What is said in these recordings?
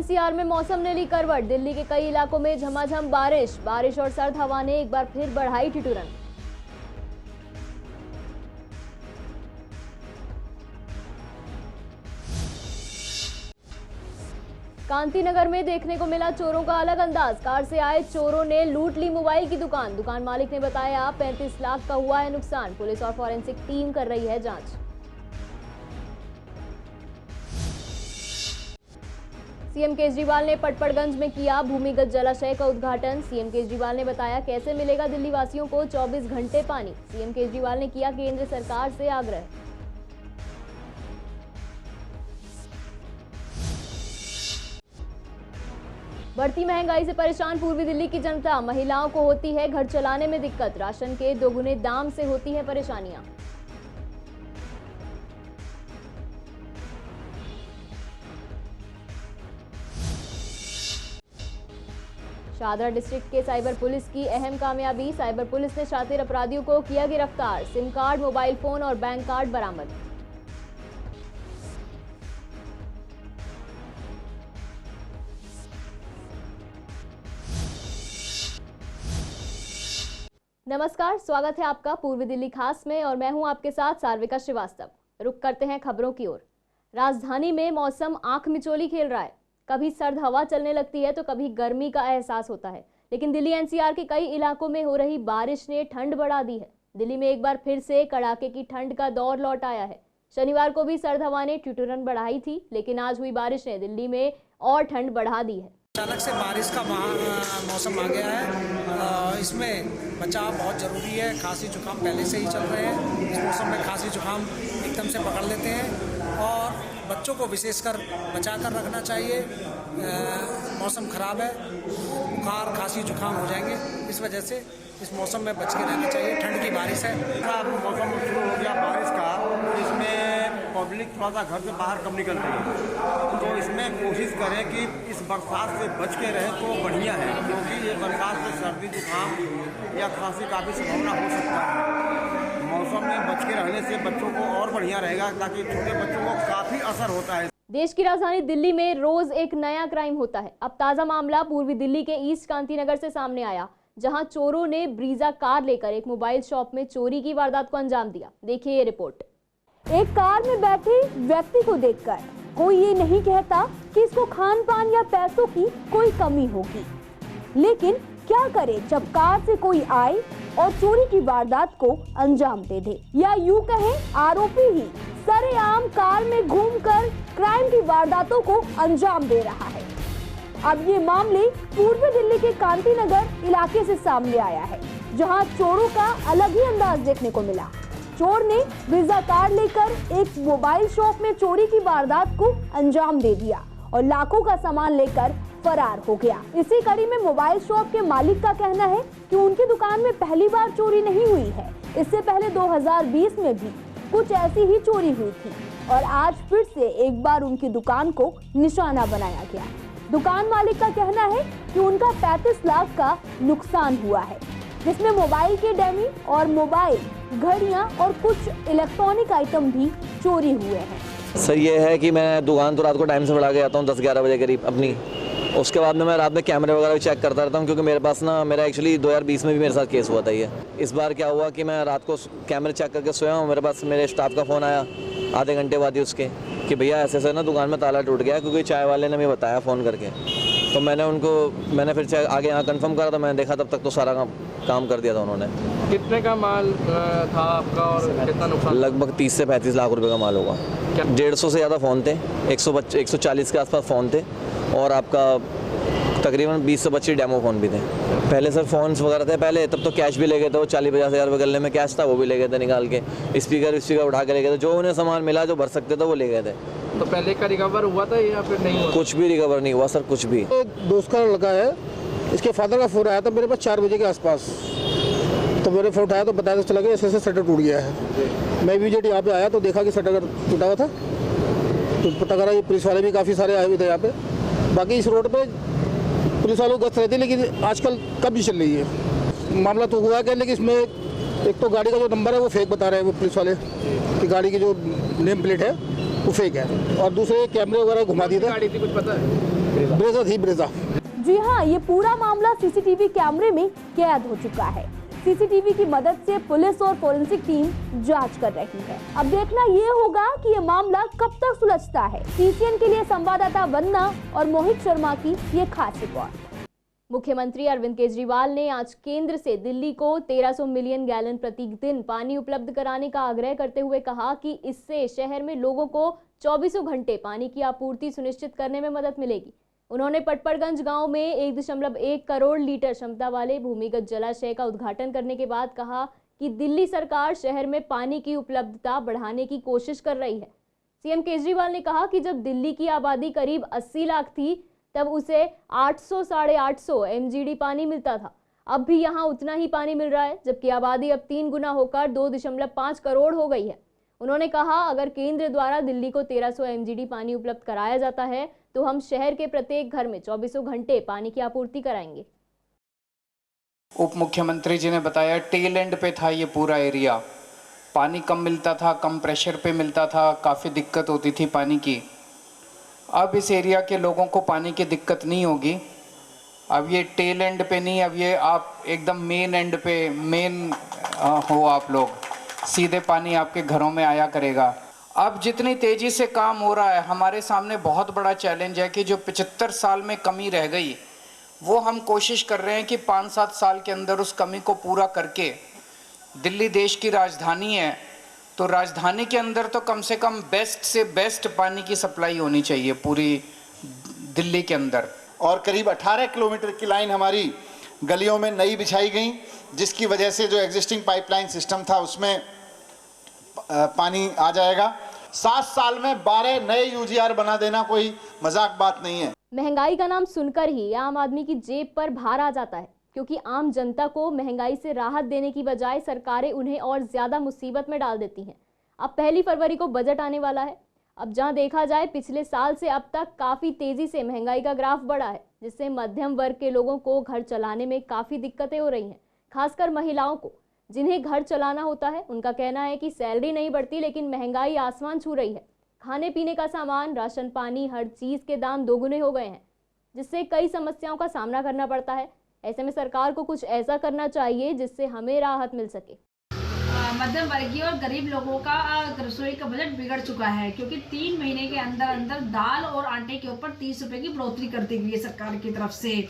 NCR में मौसम ने ली करवट। दिल्ली के कई इलाकों में झमाझम बारिश और सर्द हवा ने एक बार फिर बढ़ाई ठिठुरन। कांति नगर में देखने को मिला चोरों का अलग अंदाज। कार से आए चोरों ने लूट ली मोबाइल की दुकान मालिक ने बताया 35 लाख का हुआ है नुकसान। पुलिस और फॉरेंसिक टीम कर रही है जांच। सीएम केजरीवाल ने पटपड़गंज में किया भूमिगत जलाशय का उद्घाटन। सीएम केजरीवाल ने बताया कैसे मिलेगा दिल्ली वासियों को 24 घंटे पानी। सीएम केजरीवाल ने किया केंद्र सरकार से आग्रह। बढ़ती महंगाई से परेशान पूर्वी दिल्ली की जनता। महिलाओं को होती है घर चलाने में दिक्कत। राशन के दोगुने दाम से होती है परेशानियां। शाहदरा डिस्ट्रिक्ट के साइबर पुलिस की अहम कामयाबी। साइबर पुलिस ने शातिर अपराधियों को किया गिरफ्तार। सिम कार्ड, मोबाइल फोन और बैंक कार्ड बरामद। नमस्कार, स्वागत है आपका पूर्वी दिल्ली खास में और मैं हूं आपके साथ सार्विका श्रीवास्तव। रुक करते हैं खबरों की ओर। राजधानी में मौसम आंख मिचोली खेल रहा है। कभी सर्द हवा चलने लगती है तो कभी गर्मी का एहसास होता है। लेकिन दिल्ली एनसीआर के कई इलाकों में हो रही बारिश ने ठंड बढ़ा दी है। दिल्ली में एक बार फिर से कड़ाके की ठंड का दौर लौट आया है। शनिवार को भी सर्द हवा ने ठिठुरन बढ़ाई थी, लेकिन आज हुई बारिश ने दिल्ली में और ठंड बढ़ा दी है। अचानक से बारिश का मौसम आ गया है। इसमें बचाव बहुत ज़रूरी है। खांसी जुकाम पहले से ही चल रहे हैं। इस मौसम में खांसी जुकाम एकदम से पकड़ लेते हैं और बच्चों को विशेषकर बचा कर रखना चाहिए। मौसम ख़राब है, बुखार खांसी जुकाम हो जाएंगे। इस वजह से इस मौसम में बच के रहना चाहिए। ठंड की बारिश है। मौसम शुरू हो गया बारिश का, इसमें पब्लिक थोड़ा सा घर से बाहर कम निकल रही है, तो इसमें कोशिश करें कि इस बरसात से बच के रहें तो बढ़िया है, क्योंकि ये बरसात से सर्दी जुकाम या खांसी का भी संभावना हो सकता है। मौसम में बच के रहने से बच्चों को और बढ़िया रहेगा, ताकि छोटे बच्चों को काफ़ी असर होता है। देश की राजधानी दिल्ली में रोज एक नया क्राइम होता है। अब ताजा मामला पूर्वी दिल्ली के ईस्ट कांति नगर से सामने आया, जहां चोरों ने ब्रीजा कार लेकर एक मोबाइल शॉप में चोरी की वारदात को अंजाम दिया। देखिए ये रिपोर्ट। एक कार में बैठे व्यक्ति को देखकर कोई ये नहीं कहता कि इसको खान पान या पैसों की कोई कमी होगी, लेकिन क्या करे जब कार से कोई आए और चोरी की वारदात को अंजाम दे दे, या यूं कहें आरोपी ही सरेआम कार में घूमकर क्राइम की वारदातों को अंजाम दे रहा है। अब ये मामले पूर्वी दिल्ली के कांति नगर इलाके से सामने आया है, जहां चोरों का अलग ही अंदाज देखने को मिला। चोर ने ब्रीजा कार लेकर एक मोबाइल शॉप में चोरी की वारदात को अंजाम दे दिया और लाखों का सामान लेकर फरार हो गया। इसी कड़ी में मोबाइल शॉप के मालिक का कहना है कि उनकी दुकान में पहली बार चोरी नहीं हुई है। इससे पहले 2020 में भी कुछ ऐसी ही चोरी हुई थी और आज फिर से एक बार उनकी दुकान को निशाना बनाया गया। दुकान मालिक का कहना है कि उनका 35 लाख का नुकसान हुआ है, जिसमें मोबाइल के डमी और मोबाइल, घड़ियां और कुछ इलेक्ट्रॉनिक आइटम भी चोरी हुए हैं। सर ये है कि मैं दुकान तो रात को टाइम से बढ़ा के आता हूँ 10-11 बजे करीब अपनी। उसके बाद में मैं रात में कैमरे वगैरह भी चेक करता रहता हूँ, क्योंकि मेरे पास ना मेरा एक्चुअली 2020 में भी मेरे साथ केस हुआ था ये। इस बार क्या हुआ कि मैं रात को कैमरे चेक करके सोया हूँ, मेरे पास मेरे स्टाफ का फ़ोन आया आधे घंटे बाद ही उसके कि भैया ऐसे ना दुकान में ताला टूट गया, क्योंकि चाय वाले ने मुझे बताया फ़ोन करके। तो मैंने फिर आगे यहाँ कंफर्म करा, तो मैंने देखा तब तक तो सारा काम कर दिया था उन्होंने। कितने का माल था आपका और कितना नुकसान? लगभग 30 से 35 लाख रुपए का माल होगा। 150 से ज़्यादा फ़ोन थे, 140 के आसपास फ़ोन थे और आपका तकरीबन 20 से 25 डेमो फ़ोन भी थे। पहले सर फ़ोन्स वगैरह थे पहले, तब तो कैश भी ले गए थे। वो 40-50 हज़ार रुपये गले में कैश था, वो भी ले गए थे निकाल के। स्पीकर उठा के ले गए थे। जो उन्हें सामान मिला जो भर सकते थे वो ले गए थे। तो पहले का रिकवर हुआ था या फिर नहीं हुआ? कुछ भी रिकवर नहीं हुआ सर, कुछ भी। तो दोस्त का लड़का है, इसके फादर का फ़ोन आया था मेरे पास 4 बजे के आसपास। तो मैंने फ़ोन उठाया तो बताया तो चला गया ऐसे शटर टूट गया है। मैं इमीडिएट यहाँ पे आया तो देखा कि शटर टूटा हुआ था, तो पता करा ये पुलिस वाले भी काफ़ी सारे आए हुए थे यहाँ पे। बाकी इस रोड पे पुलिस वालों को गश्त रहती है, लेकिन आजकल कम ही चल रही है। मामला तो हुआ क्या, लेकिन इसमें एक तो गाड़ी का जो नंबर है वो फेक बता रहे हैं वो पुलिस वाले कि गाड़ी की जो नेम प्लेट है वो फेक है, और दूसरे कैमरे वगैरह घुमा दिए थे। गाड़ी थी कुछ पता है? ब्रेजा थी, ब्रेजा। जी हाँ, ये पूरा मामला सीसीटीवी कैमरे में कैद हो चुका है। सीसीटीवी की मदद से पुलिस और फोरेंसिक टीम जांच कर रही है। अब देखना ये होगा कि ये मामला कब तक सुलझता है। सीसीएन के लिए संवाददाता वंदना और मोहित शर्मा की ये खास रिपोर्ट। मुख्यमंत्री अरविंद केजरीवाल ने आज केंद्र से दिल्ली को 1300 मिलियन गैलन प्रति दिन पानी उपलब्ध कराने का आग्रह करते हुए कहा कि इससे शहर में लोगों को 24 घंटे पानी की आपूर्ति सुनिश्चित करने में मदद मिलेगी। उन्होंने पटपड़गंज गांव में 1.1 करोड़ लीटर क्षमता वाले भूमिगत जलाशय का उद्घाटन करने के बाद कहा कि दिल्ली सरकार शहर में पानी की उपलब्धता बढ़ाने की कोशिश कर रही है। सीएम केजरीवाल ने कहा कि जब दिल्ली की आबादी करीब 80 लाख थी तब उसे 800-850 MGD पानी मिलता था। अब भी यहाँ उतना ही पानी मिल रहा है, जबकि आबादी अब 3 गुना होकर 2.5 करोड़ हो गई है। उन्होंने कहा अगर केंद्र द्वारा दिल्ली को 1300 MGD पानी उपलब्ध कराया जाता है तो हम शहर के प्रत्येक घर में 24 घंटे पानी की आपूर्ति कराएंगे। उप मुख्यमंत्री जी ने बताया टेल एंड पे था ये पूरा एरिया, पानी कम मिलता था, कम प्रेशर पे मिलता था, काफ़ी दिक्कत होती थी पानी की। अब इस एरिया के लोगों को पानी की दिक्कत नहीं होगी। अब ये टेल एंड पे नहीं, अब ये आप एकदम मेन एंड पे हो आप लोग, सीधे पानी आपके घरों में आया करेगा। अब जितनी तेज़ी से काम हो रहा है, हमारे सामने बहुत बड़ा चैलेंज है कि जो 75 साल में कमी रह गई वो हम कोशिश कर रहे हैं कि 5-7 साल के अंदर उस कमी को पूरा करके, दिल्ली देश की राजधानी है तो राजधानी के अंदर तो कम से कम बेस्ट से बेस्ट पानी की सप्लाई होनी चाहिए पूरी दिल्ली के अंदर। और करीब 18 किलोमीटर की लाइन हमारी गलियों में नई बिछाई गई, जिसकी वजह से जो एग्जिस्टिंग पाइपलाइन सिस्टम था उसमें पानी आ जाएगा। 7 साल में 12 नए यूजीआर बना देना कोई मजाक बात नहीं है। महंगाई का नाम सुनकर ही आम आदमी की जेब पर भार आ जाता है, क्योंकि आम जनता को महंगाई से राहत देने की बजाय सरकारें उन्हें और ज्यादा मुसीबत में डाल देती हैं। अब 1 फरवरी को बजट आने वाला है। अब जहां देखा जाए पिछले साल से अब तक काफी तेजी से महंगाई का ग्राफ बढ़ा है, जिससे मध्यम वर्ग के लोगों को घर चलाने में काफी दिक्कतें हो रही हैं। खासकर महिलाओं को, जिन्हें घर चलाना होता है, उनका कहना है कि सैलरी नहीं बढ़ती लेकिन महंगाई आसमान छू रही है। खाने पीने का सामान, राशन पानी, हर चीज के दाम दोगुने हो गए हैं, जिससे कई समस्याओं का सामना करना पड़ता है। ऐसे में सरकार को कुछ ऐसा करना चाहिए जिससे हमें राहत मिल सके। मध्यम वर्गीय और गरीब लोगों का रसोई का बजट बिगड़ चुका है, क्योंकि 3 महीने के अंदर अंदर दाल और आटे के ऊपर 30 रुपए की बढ़ोतरी कर दी गई है सरकार की तरफ से।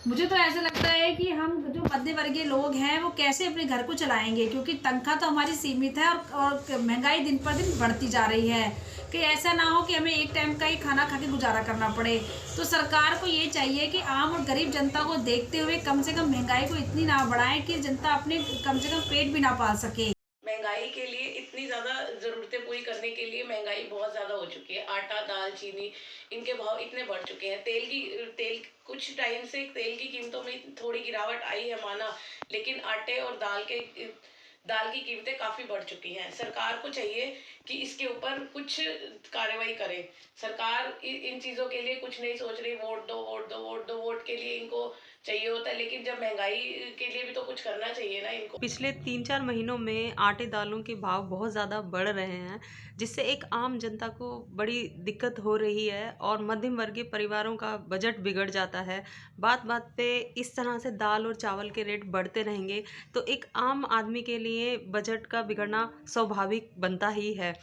मुझे तो ऐसा लगता है कि हम जो मध्य वर्गीय लोग हैं वो कैसे अपने घर को चलाएंगे, क्योंकि तनख्वाह तो हमारी सीमित है और महंगाई दिन पर दिन बढ़ती जा रही है। कि ऐसा ना हो कि हमें एक टाइम का ही खाना खा के गुजारा करना पड़े। तो सरकार को ये चाहिए कि आम और गरीब जनता को देखते हुए कम से कम महंगाई को इतनी ना बढ़ाएं कि जनता अपने कम से कम पेट भी ना पाल सके। महंगाई के लिए इतनी ज़्यादा ज़रूरतें पूरी करने के लिए महंगाई बहुत ज़्यादा हो चुकी है। आटा, दाल, चीनी, इनके भाव इतने बढ़ चुके हैं। तेल कुछ टाइम से तेल की कीमतों में थोड़ी गिरावट आई है माना, लेकिन आटे और दाल की कीमतें काफ़ी बढ़ चुकी हैं। सरकार को चाहिए कि इसके ऊपर कुछ कार्रवाई करे। सरकार इन चीज़ों के लिए कुछ नहीं सोच रही। वोट दो वोट के लिए इनको चाहिए होता है, लेकिन जब महंगाई के लिए भी तो कुछ करना चाहिए ना इनको। पिछले 3-4 महीनों में आटे दालों के भाव बहुत ज़्यादा बढ़ रहे हैं, जिससे एक आम जनता को बड़ी दिक्कत हो रही है और मध्यम वर्गीय परिवारों का बजट बिगड़ जाता है। बात बात पे इस तरह से दाल और चावल के रेट बढ़ते रहेंगे तो एक आम आदमी के लिए बजट का बिगड़ना स्वाभाविक बनता ही है,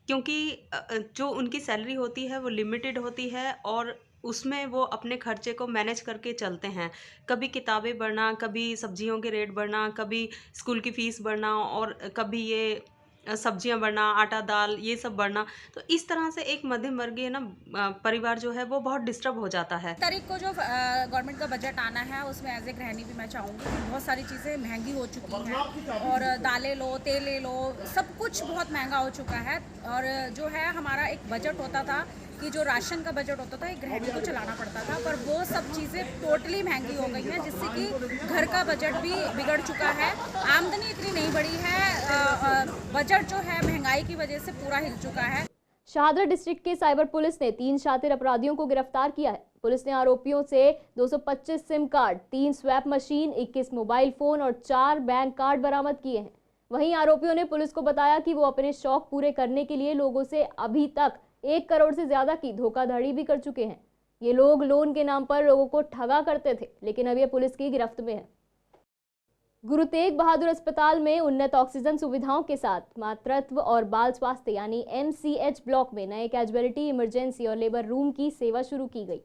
क्योंकि जो उनकी सैलरी होती है वो लिमिटेड होती है और उसमें वो अपने खर्चे को मैनेज करके चलते हैं। कभी किताबें बढ़ना, कभी सब्जियों के रेट बढ़ना, कभी स्कूल की फ़ीस बढ़ना और कभी ये सब्जियां बढ़ना, आटा दाल ये सब बढ़ना। तो इस तरह से एक मध्यम वर्गीय परिवार जो है वो बहुत डिस्टर्ब हो जाता है। तारीख को जो गवर्नमेंट का बजट आना है उसमें एज ए गृहिणी भी मैं चाहूँगी कि बहुत सारी चीज़ें महंगी हो चुकी हैं और दालें लो, तेल लो, सब कुछ बहुत महंगा हो चुका है। और जो है हमारा एक बजट होता था कि जो राशन का बजट होता था एक गृहिणी को चलाना पड़ता था, पर वो सब चीज़ें टोटली महंगी हो गई हैं, जिससे कि घर का बजट भी बिगड़ चुका है। आमदनी इतनी नहीं बढ़ी है, बजट जो है महंगाई की वजह से पूरा हिल चुका है। शाहदरा डिस्ट्रिक्ट के साइबर पुलिस ने 3 शातिर अपराधियों को गिरफ्तार किया है। पुलिस ने आरोपियों से 225 SIM card, 3 swipe machine, 21 mobile phone और 4 बैंक कार्ड बरामद किए हैं। वहीं आरोपियों ने पुलिस को बताया कि वो अपने शौक पूरे करने के लिए लोगों से अभी तक 1 करोड़ से ज्यादा की धोखाधड़ी भी कर चुके हैं। ये लोग लोन के नाम पर लोगों को ठगा करते थे, लेकिन अब ये पुलिस की गिरफ्त में है। गुरु तेग बहादुर अस्पताल में उन्नत ऑक्सीजन सुविधाओं के साथ मातृत्व और बाल स्वास्थ्य यानी MCH ब्लॉक में नए कैजुअलिटी, इमरजेंसी और लेबर रूम की सेवा शुरू की गई।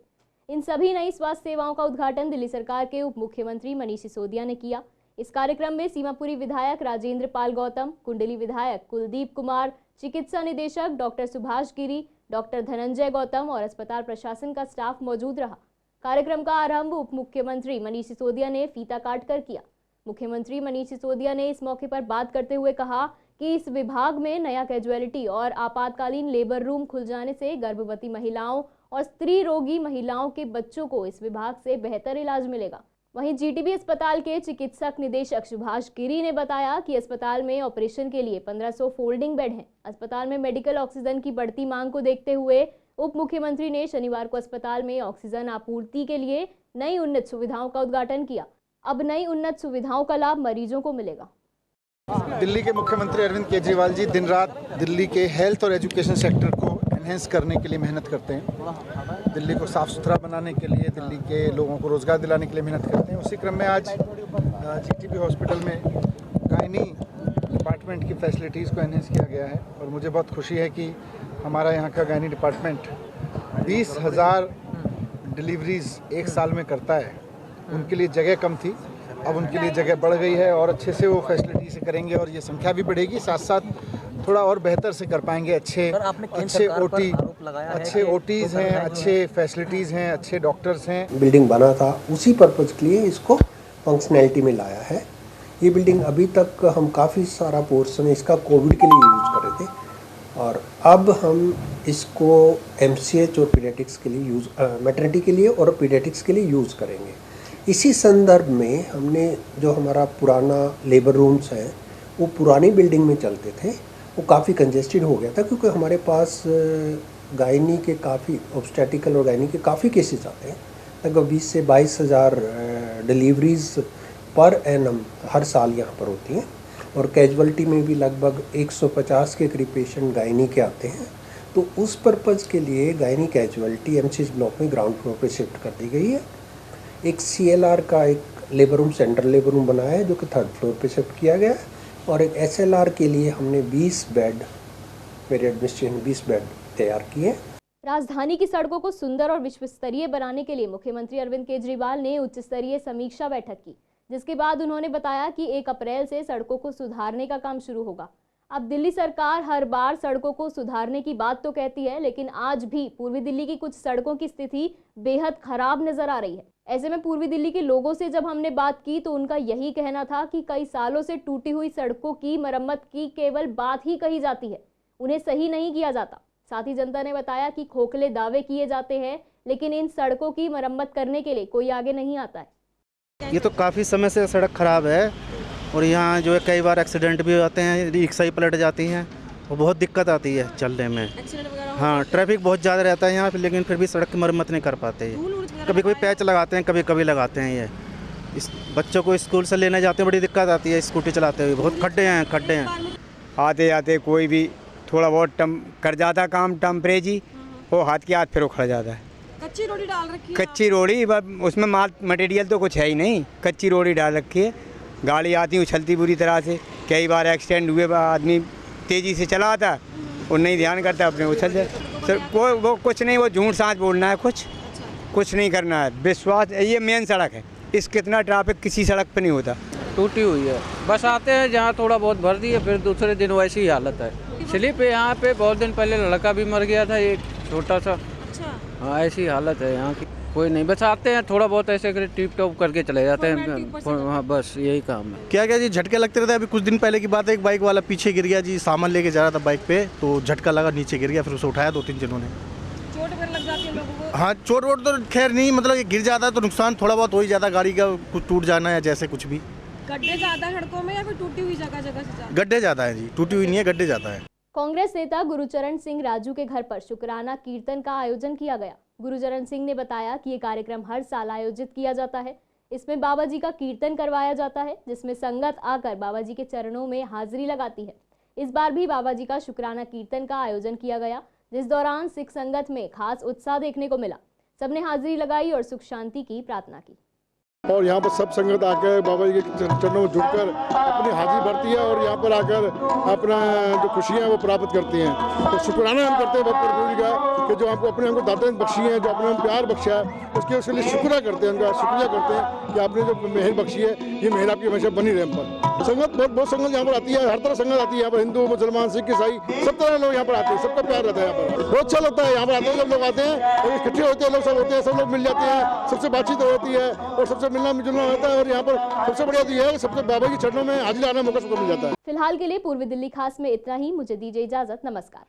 इन सभी नई स्वास्थ्य सेवाओं का उद्घाटन दिल्ली सरकार के उप मुख्यमंत्री मनीष सिसोदिया ने किया। इस कार्यक्रम में सीमापुरी विधायक राजेंद्र पाल गौतम, कुंडली विधायक कुलदीप कुमार, चिकित्सा निदेशक डॉक्टर सुभाष गिरी, डॉक्टर धनंजय गौतम और अस्पताल प्रशासन का स्टाफ मौजूद रहा। कार्यक्रम का आरंभ उप मुख्यमंत्री मनीष सिसोदिया ने फीता काट कर किया। मुख्यमंत्री मनीष सिसोदिया ने इस मौके पर बात करते हुए कहा कि इस विभाग में नया कैजुअलिटी और आपातकालीन लेबर रूम खुल जाने से गर्भवती महिलाओं और स्त्री रोगी महिलाओं के बच्चों को इस विभाग से बेहतर इलाज मिलेगा। वहीं GTB अस्पताल के चिकित्सक निदेशक सुभाष गिरी ने बताया कि अस्पताल में ऑपरेशन के लिए 1500 फोल्डिंग बेड हैं। अस्पताल में मेडिकल ऑक्सीजन की बढ़ती मांग को देखते हुए उप मुख्यमंत्री ने शनिवार को अस्पताल में ऑक्सीजन आपूर्ति के लिए नई उन्नत सुविधाओं का उद्घाटन किया। अब नई उन्नत सुविधाओं का लाभ मरीजों को मिलेगा। दिल्ली के मुख्यमंत्री अरविंद केजरीवाल जी दिन रात दिल्ली के हेल्थ और एजुकेशन सेक्टर को एनहेंस करने के लिए मेहनत करते हैं। दिल्ली को साफ़ सुथरा बनाने के लिए, दिल्ली के लोगों को रोज़गार दिलाने के लिए मेहनत करते हैं। उसी क्रम में आज GTB हॉस्पिटल में गायनी डिपार्टमेंट की फैसिलिटीज़ को एनहेंस किया गया है और मुझे बहुत खुशी है कि हमारा यहाँ का गायनी डिपार्टमेंट 20,000 डिलीवरीज एक साल में करता है। उनके लिए जगह कम थी, अब उनके लिए जगह बढ़ गई है और अच्छे से वो फैसिलिटी से करेंगे और ये संख्या भी बढ़ेगी। साथ साथ थोड़ा और बेहतर से कर पाएंगे। अच्छे OTs हैं, अच्छे फैसिलिटीज़ हैं, अच्छे डॉक्टर्स हैं। बिल्डिंग बना था उसी पर्पज़ के लिए इसको फंक्शनैलिटी में लाया है। ये बिल्डिंग अभी तक हम काफ़ी सारा पोर्शन इसका कोविड के लिए यूज़ कर रहे थे और अब हम इसको MCH और पीडियाट्रिक्स के लिए मैटरनिटी के लिए और पीडियाट्रिक्स के लिए यूज़ करेंगे। इसी संदर्भ में हमने जो हमारा पुराना लेबर रूम्स है वो पुरानी बिल्डिंग में चलते थे, वो काफ़ी कंजेस्टेड हो गया था क्योंकि हमारे पास गायनी के काफ़ी ऑब्स्टेटिकल और गायनी के काफ़ी केसेस आते हैं। लगभग 20 से 22,000 डिलीवरीज पर एनम हर साल यहाँ पर होती हैं और कैजुअलिटी में भी लगभग 150 के करीब पेशेंट गायनी के आते हैं। तो उस पर्पज़ के लिए गायनी कैजुअलिटी MCH ब्लॉक में ग्राउंड फ्लोर पर शिफ्ट कर दी गई है। एक CLR का एक labour room, central labour room बनाया है जो कि 3rd फ्लोर पे शिफ्ट किया गया है और एक SLR के लिए हमने 20 बेड, मेरे एडमिनिस्ट्रेशन 20 बेड तैयार किए। राजधानी की सड़कों को सुंदर और विश्व स्तरीय बनाने के लिए मुख्यमंत्री अरविंद केजरीवाल ने उच्च स्तरीय समीक्षा बैठक की, जिसके बाद उन्होंने बताया कि 1 अप्रैल से सड़कों को सुधारने का काम शुरू होगा। अब दिल्ली सरकार हर बार सड़कों को सुधारने की बात तो कहती है, लेकिन आज भी पूर्वी दिल्ली की कुछ सड़कों की स्थिति बेहद खराब नजर आ रही है। ऐसे में पूर्वी दिल्ली के लोगों से जब हमने बात की तो उनका यही कहना था कि कई सालों से टूटी हुई सड़कों की मरम्मत की केवल बात ही कही जाती है, उन्हें सही नहीं किया जाता। साथ ही जनता ने बताया कि खोखले दावे किए जाते हैं, लेकिन इन सड़कों की मरम्मत करने के लिए कोई आगे नहीं आता है। ये तो काफ़ी समय से सड़क खराब है और यहाँ जो है कई बार एक्सीडेंट भी होते हैं, रिक्शा ही पलट जाती हैं और बहुत दिक्कत आती है चलने में। हाँ, ट्रैफिक बहुत ज़्यादा रहता है यहाँ पे, लेकिन फिर भी सड़क की मरम्मत नहीं कर पाते। कभी कभी पैच लगाते हैं, कभी कभी लगाते हैं। ये इस बच्चों को स्कूल से लेने जाते हैं, बड़ी दिक्कत आती है स्कूटी चलाते हुए। बहुत खड्डे हैं। आते आते कोई भी थोड़ा बहुत कर जाता काम टेम्परेरी, वो हाथ के हाथ फिर उखड़ जाता है। कच्ची रोड़ी डाल रखी है। कच्ची रोड़ी, उसमें मटेरियल तो कुछ है ही नहीं, कच्ची रोड़ी डाल रखी है। गाड़ी आती उछलती बुरी तरह से, कई बार एक्सीडेंट हुए, आदमी तेज़ी से चला आता और नहीं ध्यान करता, अपने उछल जाए। सर वो कुछ नहीं, वो झूठ सांच बोलना है, कुछ नहीं करना है। विश्वास, ये मेन सड़क है, इस कितना ट्रैफिक किसी सड़क पे नहीं होता। टूटी हुई है, बस आते हैं जहाँ थोड़ा बहुत भर दिए, फिर दूसरे दिन वैसी ही हालत है। स्लिप है यहाँ पे, बहुत दिन पहले लड़का भी मर गया था एक छोटा सा। हाँ, ऐसी हालत है यहाँ की। कोई नहीं, बस आते हैं थोड़ा बहुत ऐसे कर टिप टॉप करके चले जाते हैं। हाँ, बस यही काम है। क्या जी, झटके लगते रहते हैं। अभी कुछ दिन पहले की बात है, एक बाइक वाला पीछे गिर गया जी, सामान लेके जा रहा था बाइक पे, तो झटका लगा, नीचे गिर गया, फिर उसे उठाया 2-3 जनों ने। चोट वगैरह लग जाती है लोगों को? हाँ, चोट वोट तो खैर नहीं, मतलब ये गिर जाता है तो नुकसान थोड़ा बहुत हो ही जाता, गाड़ी का कुछ टूट जाना या जैसे कुछ भी। गड्ढे ज़्यादा सड़कों में या फिर टूटी हुई जगह से ज़्यादा? गड्ढे ज़्यादा है जी, टूटी हुई नहीं है, गड्ढे ज़्यादा है। कांग्रेस नेता गुरुचरण सिंह राजू के घर पर शुक्राना कीर्तन का आयोजन किया गया। गुरुचरण सिंह ने बताया कि ये कार्यक्रम हर साल आयोजित किया जाता है। इसमें बाबा जी का कीर्तन करवाया जाता है, जिसमें संगत आकर बाबा जी के चरणों में हाजिरी लगाती है। इस बार भी बाबा जी का शुक्राना कीर्तन का आयोजन किया गया, जिस दौरान सिख संगत में खास उत्साह देखने को मिला। सबने हाजिरी लगाई और सुख शांति की प्रार्थना की। और यहाँ पर सब संगत आकर बाबा जी के चरणों में झुककर अपनी हाजिरी भरती है और यहाँ पर आकर अपना जो खुशियाँ हैं वो प्राप्त करती हैं। तो शुक्राना हम करते हैं बाबा प्रभु जी का कि जो आपको अपने हमको दाता बख्शी है, जो अपने हम प्यार बख्शा है, उसके लिए शुक्रिया करते हैं, उनका शुक्रिया करते हैं कि आपने जो मेहर बख्शी है, ये मेहर आपकी हमेशा बनी रहे हम पर। संगत बहुत संगत यहाँ पर आती है, हर तरह संगत आती है यहाँ पर, हिंदू मुसलमान सिख ईसाई सब तरह लोग यहाँ पर आते हैं, सबका प्यार रहता है यहाँ पर। बहुत अच्छा लगता है यहाँ पर आते हैं, जब लोग आते हैं और इकट्ठे होते हैं, लोग सब होते हैं, सब लोग मिल जाते हैं, सबसे बातचीत होती है और सबसे मिलना जुलना होता है। और यहाँ पर सबसे बढ़िया तो है सबसे बाबा के चरणों में हाजिर आने का मौका सबको मिल जाता है। फिलहाल के लिए पूर्वी दिल्ली खास में इतना ही। मुझे दीजिए इजाजत। नमस्कार।